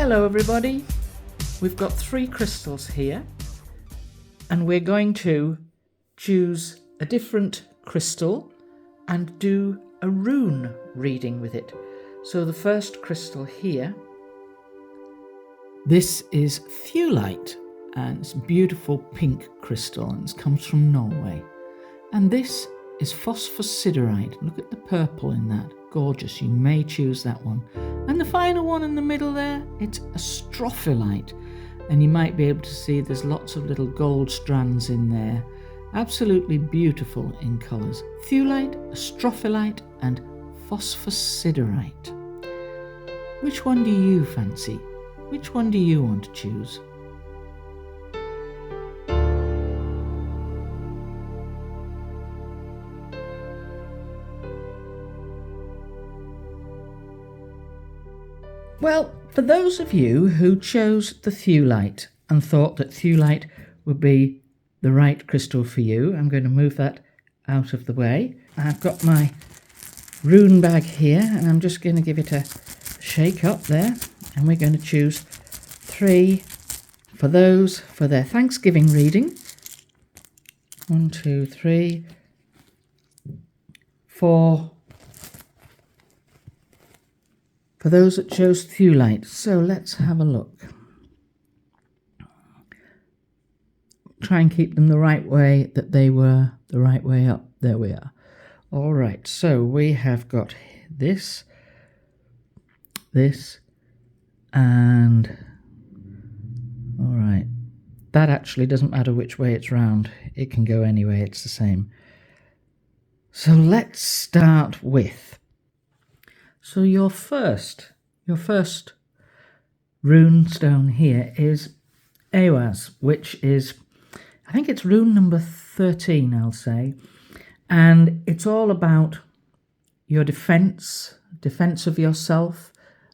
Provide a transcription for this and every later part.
Hello everybody, we've got 3 crystals here and we're going to choose a different crystal and do a rune reading with it. So the first crystal here, this is Thewlite and it's a beautiful pink crystal and it comes from Norway. And this is phosphosiderite. Look at the purple in that, gorgeous. You may choose that one. And the final one in the middle there, it's a strophylite, and you might be able to see there's lots of little gold strands in there. Absolutely beautiful in colours. Thewlite, a strophylite and phosphosiderite. Which one do you fancy? Which one do you want to choose? Well, for those of you who chose the Thewlite and thought that Thewlite would be the right crystal for you, I'm going to move that out of the way. I've got my rune bag here and I'm just going to give it a shake up there, and we're going to choose 3 for those for their Thanksgiving reading. 1, 2, 3, 4 for those that chose Thewlite. So let's have a look. Try and keep them the right way that they were, the right way up. There we are. All right, so we have got this, and all right. That actually doesn't matter which way it's round. It can go any way, it's the same. So let's start with, so your first rune stone here is Ewaz, which is, I think it's rune number 13, I'll say. And it's all about your defense of yourself,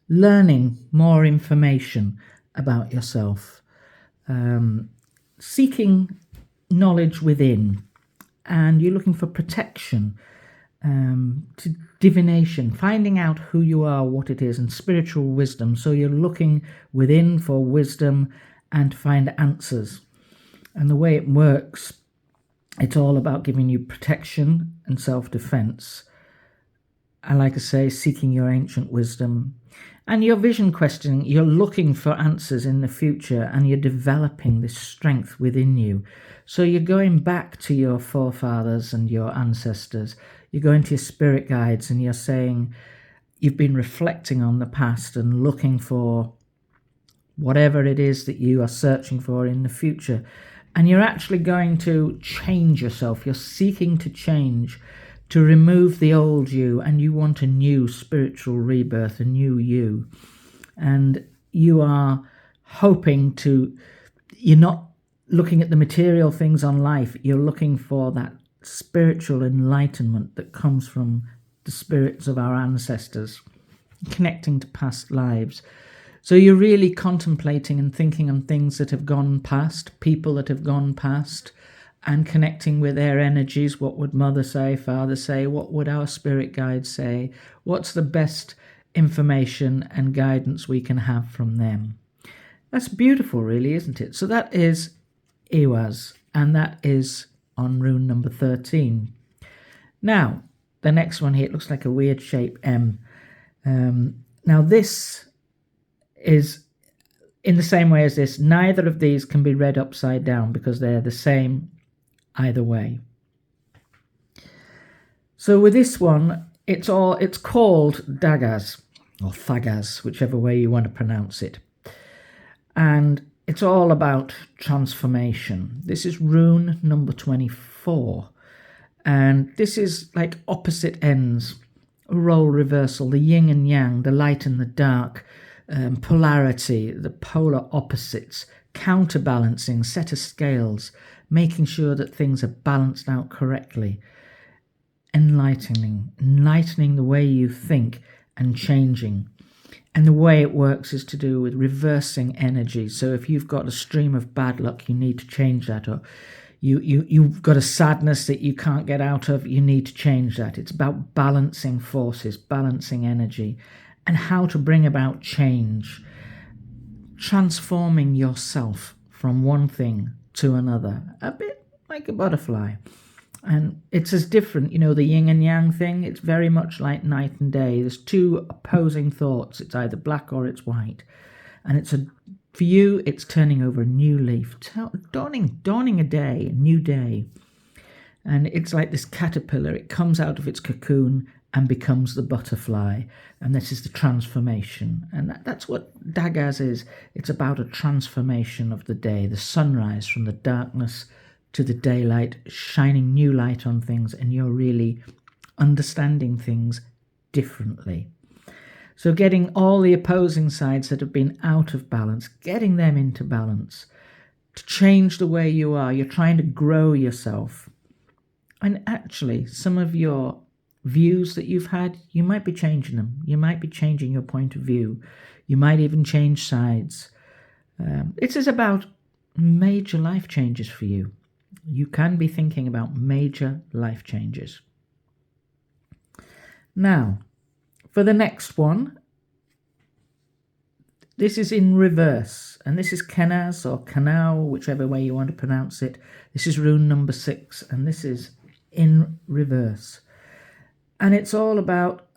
learning more information about yourself, seeking knowledge within, and you're looking for protection, to divination, finding out who you are, what it is, and spiritual wisdom. So you're looking within for wisdom and to find answers. And the way it works, it's all about giving you protection and self-defense. And like I say, seeking your ancient wisdom. And your vision questioning, you're looking for answers in the future and you're developing this strength within you. So you're going back to your forefathers and your ancestors. You're going to your spirit guides and you're saying you've been reflecting on the past and looking for whatever it is that you are searching for in the future. And you're actually going to change yourself. You're seeking to change, to remove the old you, and you want a new spiritual rebirth, a new you. And you are hoping to, you're not looking at the material things on life, you're looking for that spiritual enlightenment that comes from the spirits of our ancestors, connecting to past lives. So you're really contemplating and thinking on things that have gone past, people that have gone past, and connecting with their energies. What would mother say, father say? What would our spirit guides say? What's the best information and guidance we can have from them? That's beautiful, really, isn't it? So that is Ewaz, and that is on rune number 13. Now, the next one here, it looks like a weird shape M. Now this is in the same way as this. Neither of these can be read upside down because they're the same either way. So with this one, it's called Dagaz or Thagaz, whichever way you want to pronounce it. And it's all about transformation. This is rune number 24. And this is like opposite ends, a role reversal, the yin and yang, the light and the dark, polarity, the polar opposites, counterbalancing, set of scales, making sure that things are balanced out correctly, enlightening the way you think and changing. And the way it works is to do with reversing energy. So if you've got a stream of bad luck, you need to change that. Or you've got a sadness that you can't get out of, you need to change that. It's about balancing forces, balancing energy, and how to bring about change. transforming yourself from one thing to another, a bit like a butterfly. And it's as different, the yin and yang thing. It's very much like night and day. There's two opposing thoughts. It's either black or it's white. And for you, it's turning over a new leaf, dawning a day, a new day. And it's like this caterpillar. It comes out of its cocoon and becomes the butterfly. And this is the transformation. And that's what Dagaz is. It's about a transformation of the day, the sunrise from the darkness to the daylight, shining new light on things, and you're really understanding things differently. So getting all the opposing sides that have been out of balance, getting them into balance, to change the way you are. You're trying to grow yourself. And actually, some of your views that you've had, you might be changing them. You might be changing your point of view. You might even change sides. It is about major life changes for you. You can be thinking about major life changes. Now, for the next one, this is in reverse, and this is Kenaz or Kanao, whichever way you want to pronounce it. This is rune number 6, and this is in reverse. And it's all about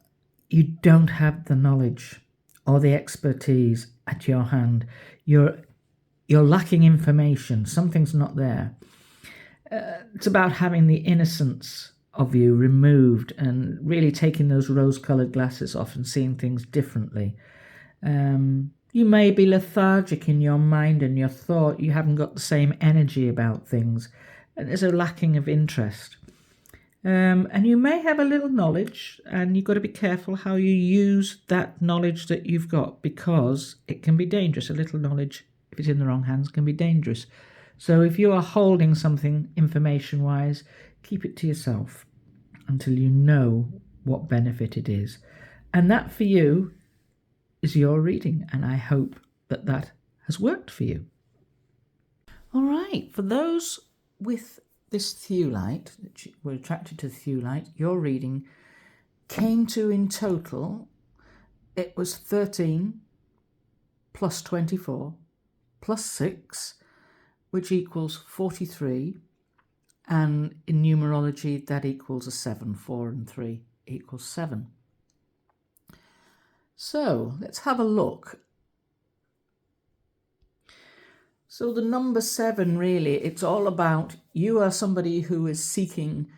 you don't have the knowledge or the expertise at your hand. You're lacking information. Something's not there. It's about having the innocence of you removed and really taking those rose-coloured glasses off and seeing things differently. You may be lethargic in your mind and your thought. You haven't got the same energy about things. And there's a lacking of interest. And you may have a little knowledge, and you've got to be careful how you use that knowledge that you've got, because it can be dangerous. A little knowledge, if it's in the wrong hands, can be dangerous. So if you are holding something information-wise, keep it to yourself until you know what benefit it is. And that for you is your reading, and I hope that that has worked for you. All right, for those with this theolite, that were attracted to the theolite, your reading came to, in total, it was 13 plus 24 plus 6, which equals 43, and in numerology that equals a 7. 4 and 3 equals 7. So let's have a look. So the number 7, really, it's all about you are somebody who is seeking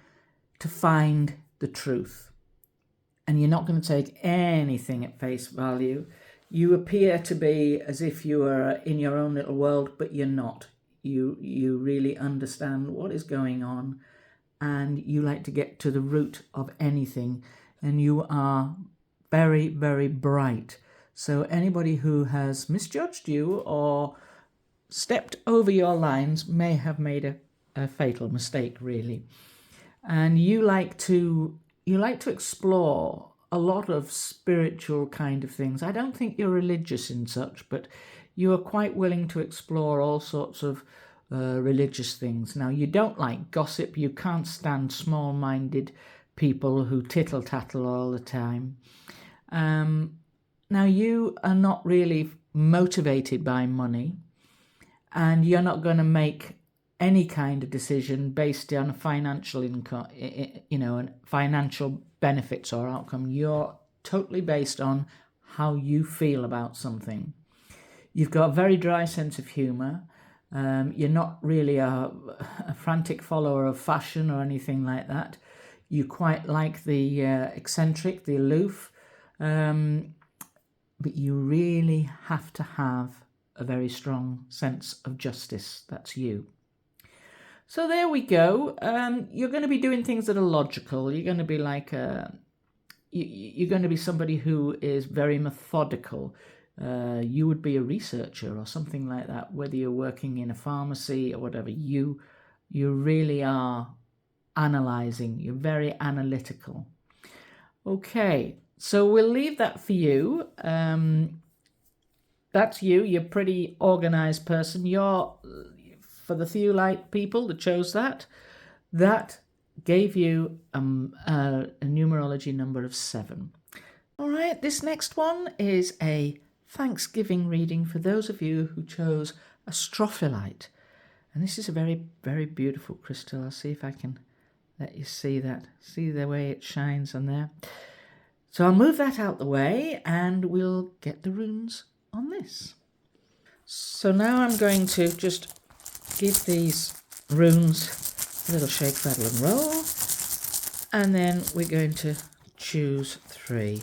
to find the truth, and you're not going to take anything at face value. You appear to be as if you are in your own little world, but you're not. You really understand what is going on, and you like to get to the root of anything, and you are very, very bright. So anybody who has misjudged you or stepped over your lines may have made a fatal mistake, really. And you like to explore a lot of spiritual kind of things. I don't think you're religious in such, but you are quite willing to explore all sorts of religious things. Now, you don't like gossip. You can't stand small-minded people who tittle-tattle all the time. Now, you are not really motivated by money, and you're not going to make any kind of decision based on financial income, and financial benefits or outcome. You're totally based on how you feel about something. You've got a very dry sense of humour. You're not really a frantic follower of fashion or anything like that. You quite like the eccentric, the aloof, but you really have to have a very strong sense of justice. That's you. So there we go. You're going to be doing things that are logical. You're going to be like you're going to be somebody who is very methodical. You would be a researcher or something like that, whether you're working in a pharmacy or whatever. You really are analysing. You're very analytical. Okay, so we'll leave that for you. That's you. You're a pretty organised person. For the Theolite people that chose that gave you a numerology number of 7. All right, this next one is a Thanksgiving reading for those of you who chose a strophylite. And this is a very, very beautiful crystal. I'll see if I can let you see that. See the way it shines on there. So I'll move that out the way and we'll get the runes on this. So now I'm going to just give these runes a little shake, rattle and roll. And then we're going to choose 3.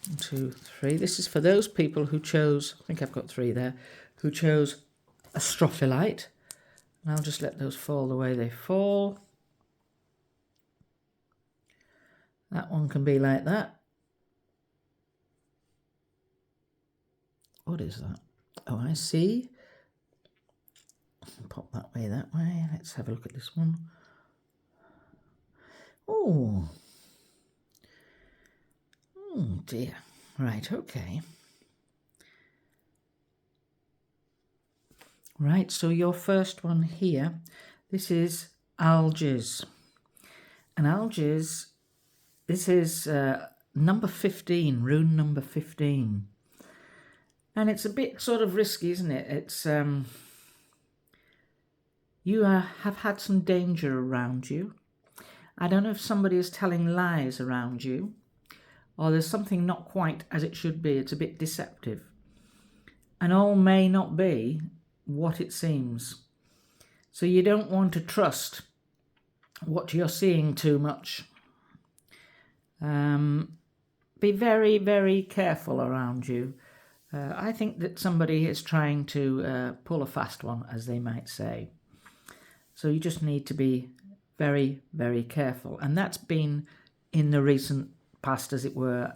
1, 2, 3. This is for those people who chose, I think I've got 3 there, who chose a strophylite. And I'll just let those fall the way they fall. That one can be like that. What is that? Oh, I see. Pop that way, that way. Let's have a look at this one. Oh. Oh dear. Right, okay. Right, so your first one here, this is algaes. And algaes, this is number 15, rune number 15. And it's a bit sort of risky, isn't it? It's you have had some danger around you. I don't know if somebody is telling lies around you, or there's something not quite as it should be. It's a bit deceptive. And all may not be what it seems. So you don't want to trust what you're seeing too much. Be very, very careful around you. I think that somebody is trying to pull a fast one, as they might say. So you just need to be very, very careful. And that's been in the recent past, as it were.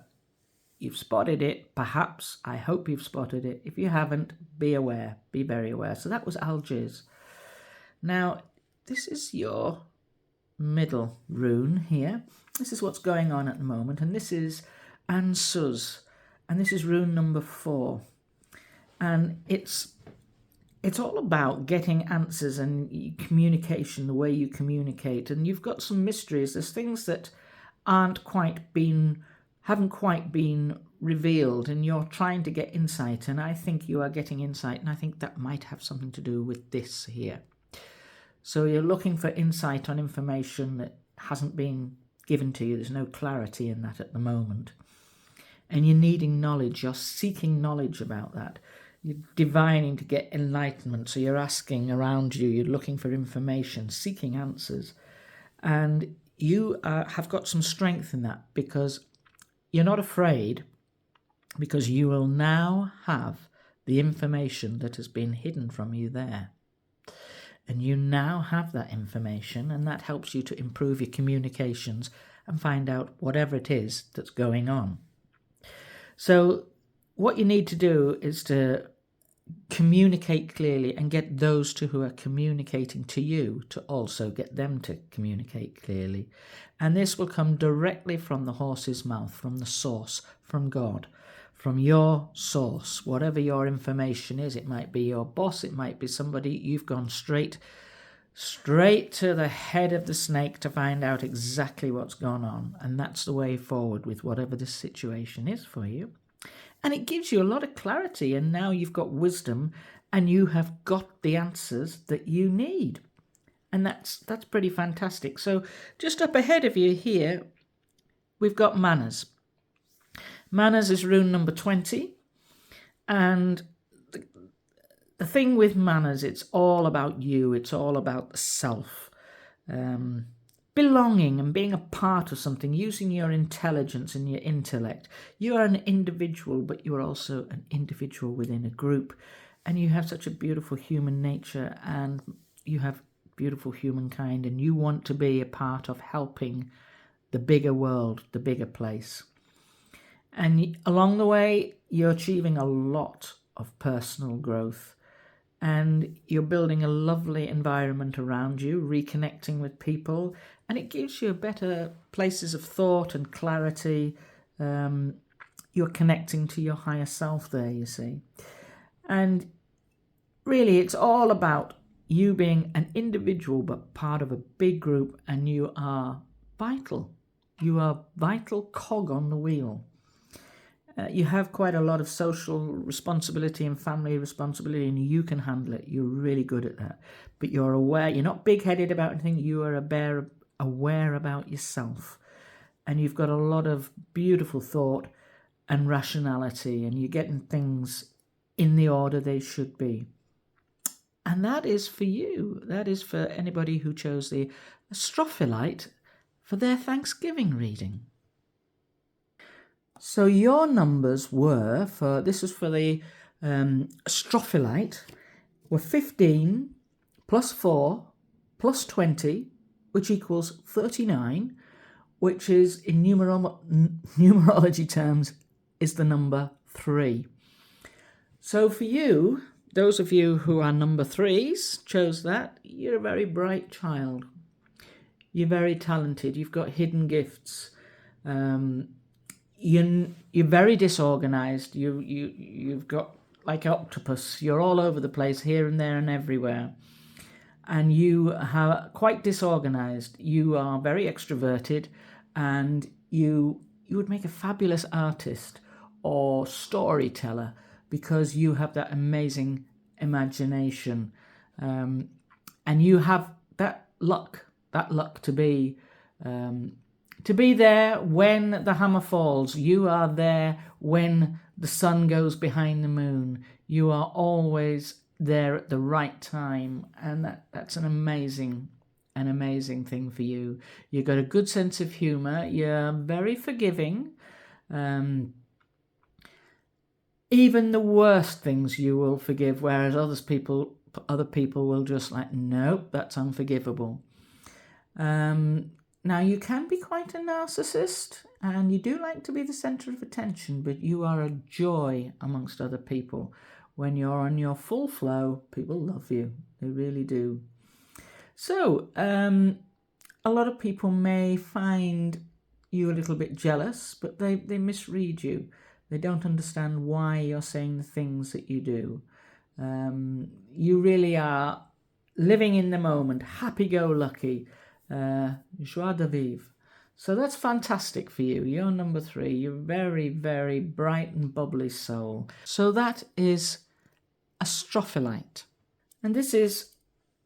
You've spotted it, perhaps. I hope you've spotted it. If you haven't, be aware. Be very aware. So that was algaes. Now, this is your middle rune here. This is what's going on at the moment. And this is Ansuz. And this is rune number 4. And it's all about getting answers and communication, the way you communicate. And you've got some mysteries. There's things that haven't quite been revealed, and you're trying to get insight. And I think you are getting insight, and I think that might have something to do with this here. So you're looking for insight on information that hasn't been given to you. There's no clarity in that at the moment. And you're needing knowledge. You're seeking knowledge about that. You're divining to get enlightenment. So you're asking around you. You're looking for information, seeking answers. And you have got some strength in that, because you're not afraid, because you will now have the information that has been hidden from you there. And you now have that information, and that helps you to improve your communications and find out whatever it is that's going on. So what you need to do is to communicate clearly and get those who are communicating to you to also get them to communicate clearly. And this will come directly from the horse's mouth, from the source, from God, from your source, whatever your information is. It might be your boss, it might be somebody. You've gone straight to the head of the snake to find out exactly what's gone on. And that's the way forward with whatever the situation is for you. And it gives you a lot of clarity, and now you've got wisdom, and you have got the answers that you need. And that's pretty fantastic. So just up ahead of you here, we've got manners. Manners is rune number 20. And the thing with manners, it's all about you. It's all about the self. Belonging and being a part of something, using your intelligence and your intellect. You are an individual, but you are also an individual within a group. And you have such a beautiful human nature, and you have beautiful humankind, and you want to be a part of helping the bigger world, the bigger place. And along the way, you're achieving a lot of personal growth. And you're building a lovely environment around you, reconnecting with people, and it gives you better places of thought and clarity. You're connecting to your higher self there, you see. And really, it's all about you being an individual but part of a big group, and you are vital. You are a vital cog on the wheel. You have quite a lot of social responsibility and family responsibility, and you can handle it. You're really good at that. But you're aware, you're not big-headed about anything. You are aware about yourself. And you've got a lot of beautiful thought and rationality, and you're getting things in the order they should be. And that is for you. That is for anybody who chose the Astrophilite for their Thanksgiving reading. So your numbers were, this is for the Astrophilite, were 15 plus 4 plus 20, which equals 39, which is, in numerology terms, is the number 3. So for you, those of you who are number 3s, chose that, you're a very bright child. You're very talented. You've got hidden gifts. You're very disorganized. You've got, like an octopus, you're all over the place, here and there and everywhere. And you are quite disorganized. You are very extroverted, and you would make a fabulous artist or storyteller because you have that amazing imagination, and you have that luck to be there when the hammer falls. You are there when the sun goes behind the moon. You are always there at the right time, and that's an amazing thing for you. You've got a good sense of humor. You're very forgiving. Even the worst things you will forgive, whereas other people will just like, nope, that's unforgivable. Now, you can be quite a narcissist, and you do like to be the centre of attention, but you are a joy amongst other people. When you're on your full flow, people love you. They really do. So, a lot of people may find you a little bit jealous, but they misread you. They don't understand why you're saying the things that you do. You really are living in the moment, happy-go-lucky, joie de vivre. So that's fantastic for you. You're number 3. You're very, very bright and bubbly soul. So that is Astrophilite. And this is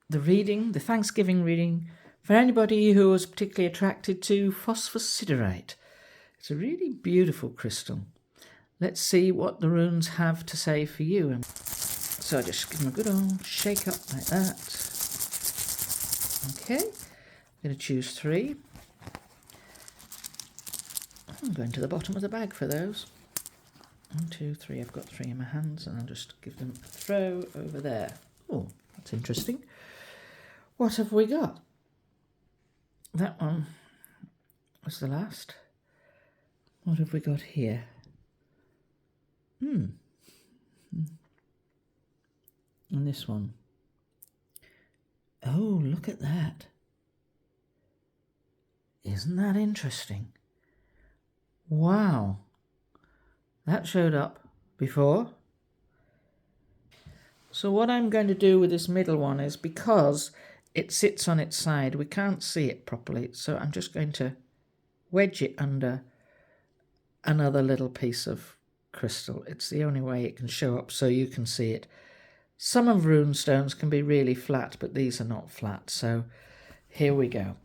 the reading, the Thanksgiving reading, for anybody who was particularly attracted to phosphosiderite. It's a really beautiful crystal. Let's see what the runes have to say for you. So just give them a good old shake up like that. Okay, I'm going to choose 3. I'm going to the bottom of the bag for those. 1, 2, 3. I've got 3 in my hands, and I'll just give them a throw over there. Oh, that's interesting. What have we got? That one was the last. What have we got here? And this one. Oh, look at that. Isn't that interesting? Wow. That showed up before. So what I'm going to do with this middle one is, because it sits on its side, we can't see it properly, so I'm just going to wedge it under another little piece of crystal. It's the only way it can show up so you can see it. Some of rune stones can be really flat, but these are not flat, so here we go.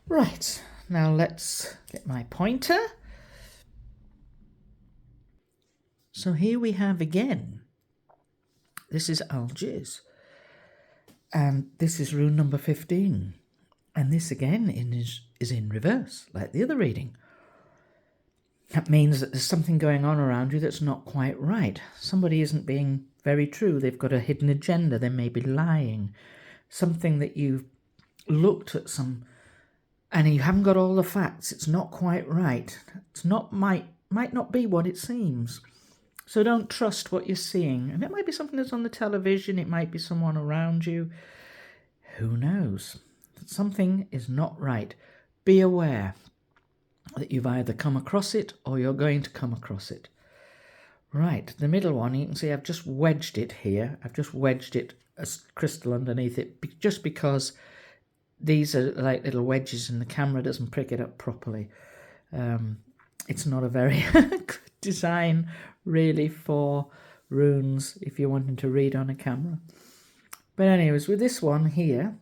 Right, now let's get my pointer. So here we have again, this is Algiers, and this is rune number 15, and this again is in reverse, like the other reading. That means that there's something going on around you that's not quite right. Somebody isn't being very true. They've got a hidden agenda. They may be lying. Something that you've looked at and you haven't got all the facts. It's not quite right. It's not might not be what it seems. So don't trust what you're seeing. And it might be something that's on the television. It might be someone around you. Who knows? Something is not right. Be aware that you've either come across it or you're going to come across it. Right, the middle one, you can see I've just wedged it here. I've just wedged it as crystal underneath it, just because these are like little wedges and the camera doesn't pick it up properly. It's not a very good design really for runes if you're wanting to read on a camera. But anyways, with this one here,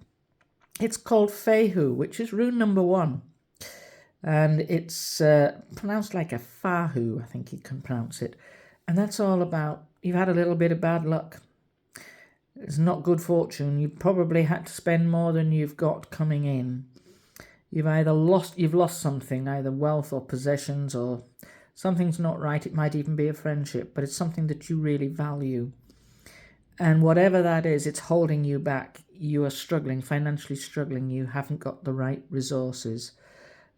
it's called Fehu, which is rune number 1. And it's pronounced like a Fahu, I think you can pronounce it. And that's all about, you've had a little bit of bad luck. It's not good fortune. You've probably had to spend more than you've got coming in. You've lost something, either wealth or possessions, or something's not right. It might even be a friendship, but it's something that you really value. And whatever that is, it's holding you back. You are struggling, financially struggling. You haven't got the right resources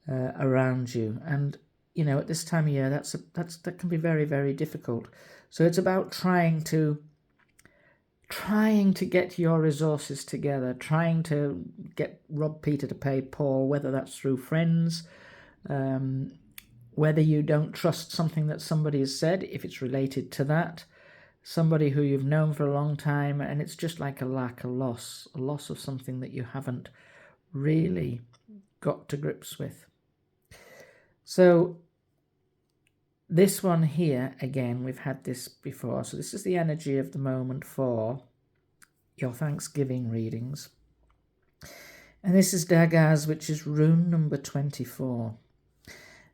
around you. And, you know, at this time of year, that can be very, very difficult. So it's about trying to get your resources together, trying to rob Peter to pay Paul, whether that's through friends, whether you don't trust something that somebody has said, if it's related to that, somebody who you've known for a long time, and it's just like a loss of something that you haven't really got to grips with. So this one here, again, we've had this before. So this is the energy of the moment for your Thanksgiving readings. And this is Dagaz, which is rune number 24.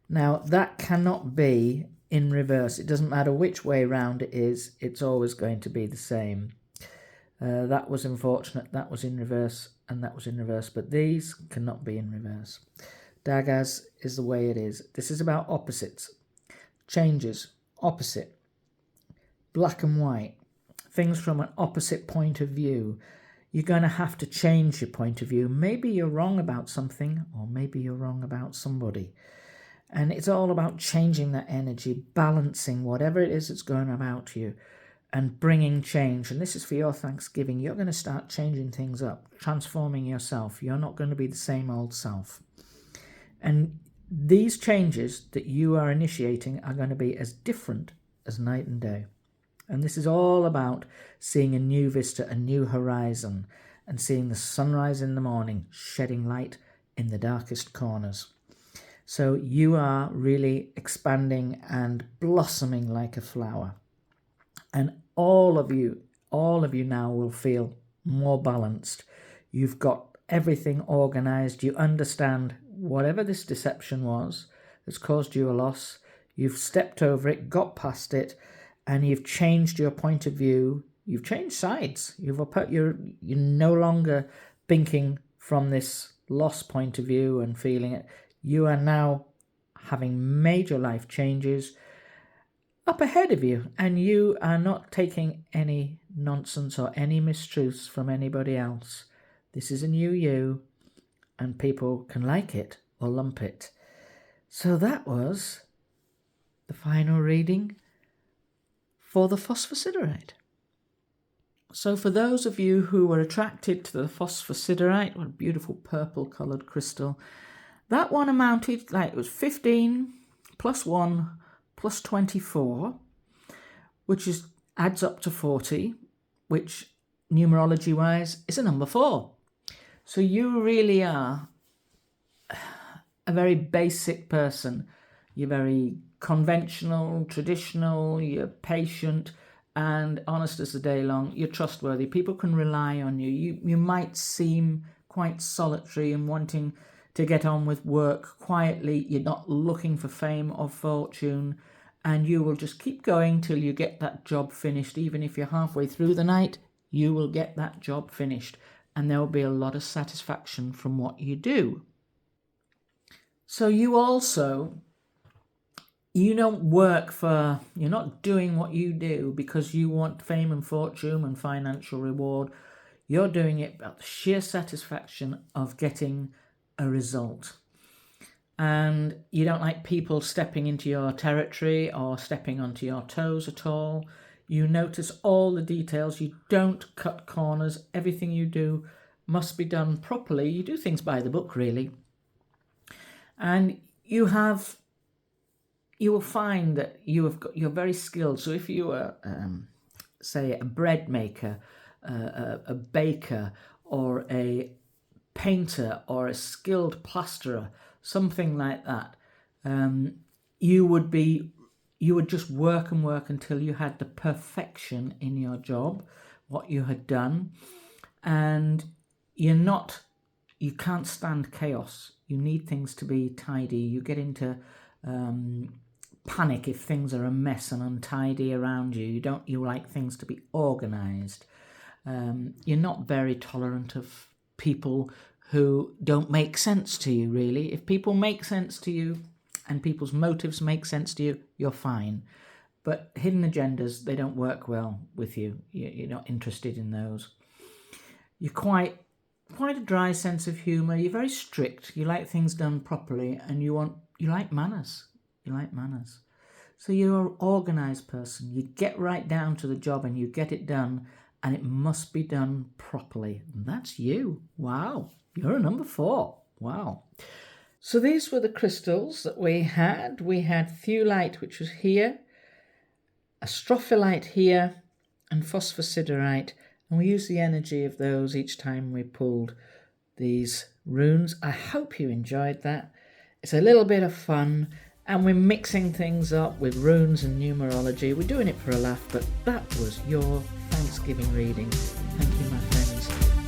Now, that cannot be in reverse. It doesn't matter which way round it is. It's always going to be the same. That was unfortunate. That was in reverse, and that was in reverse. But these cannot be in reverse. Dagaz is the way it is. This is about opposites. Changes, opposite, black and white, things from an opposite point of view. You're going to have to change your point of view. Maybe you're wrong about something, or maybe you're wrong about somebody. And it's all about changing that energy, balancing whatever it is that's going about you, and bringing change. And this is for your Thanksgiving. You're going to start changing things up, transforming yourself. You're not going to be the same old self. And these changes that you are initiating are going to be as different as night and day. And this is all about seeing a new vista, a new horizon, and seeing the sunrise in the morning, shedding light in the darkest corners. So you are really expanding and blossoming like a flower. And all of you now will feel more balanced. You've got everything organized. You understand whatever this deception was that's caused you a loss. You've stepped over it, got past it, and you've changed your point of view. You've changed sides. You're no longer thinking from this loss point of view and feeling it. You are now having major life changes up ahead of you, and you are not taking any nonsense or any mistruths from anybody else. This is a new you, and people can like it or lump it. So that was the final reading for the phosphosiderite. So for those of you who were attracted to the phosphosiderite, what a beautiful purple coloured crystal, that one amounted, it was 15 plus 1 plus 24, which adds up to 40, which numerology-wise is a number 4. So you really are a very basic person. You're very conventional, traditional, you're patient and honest as the day long. You're trustworthy. People can rely on you. You might seem quite solitary and wanting to get on with work quietly. You're not looking for fame or fortune, and you will just keep going till you get that job finished. Even if you're halfway through the night, you will get that job finished, and there will be a lot of satisfaction from what you do. So you don't work you're not doing what you do because you want fame and fortune and financial reward. You're doing it about the sheer satisfaction of getting a result. And you don't like people stepping into your territory or stepping onto your toes at all. You notice all the details. You don't cut corners. Everything you do must be done properly. You do things by the book, really. And you will find that you're very skilled. So if you are, say, a bread maker, a baker, or a painter, or a skilled plasterer, something like that, you would be you would just work and work until you had the perfection in your job, what you had done, and you can't stand chaos. You need things to be tidy. You get into panic if things are a mess and untidy around you. You like things to be organized. You're not very tolerant of people who don't make sense to you, really. If people make sense to you and people's motives make sense to you, you're fine. But hidden agendas, they don't work well with you. You're not interested in those. You're quite a dry sense of humour. You're very strict. You like things done properly, and you like manners. You like manners. So you're an organised person. You get right down to the job and you get it done, and it must be done properly. And that's you. Wow. You're a number 4. Wow. So these were the crystals that we had. We had thewlite, which was here, astrophyllite here, and phosphosiderite. And we used the energy of those each time we pulled these runes. I hope you enjoyed that. It's a little bit of fun, and we're mixing things up with runes and numerology. We're doing it for a laugh, but that was your Thanksgiving reading. Thank you, my friends.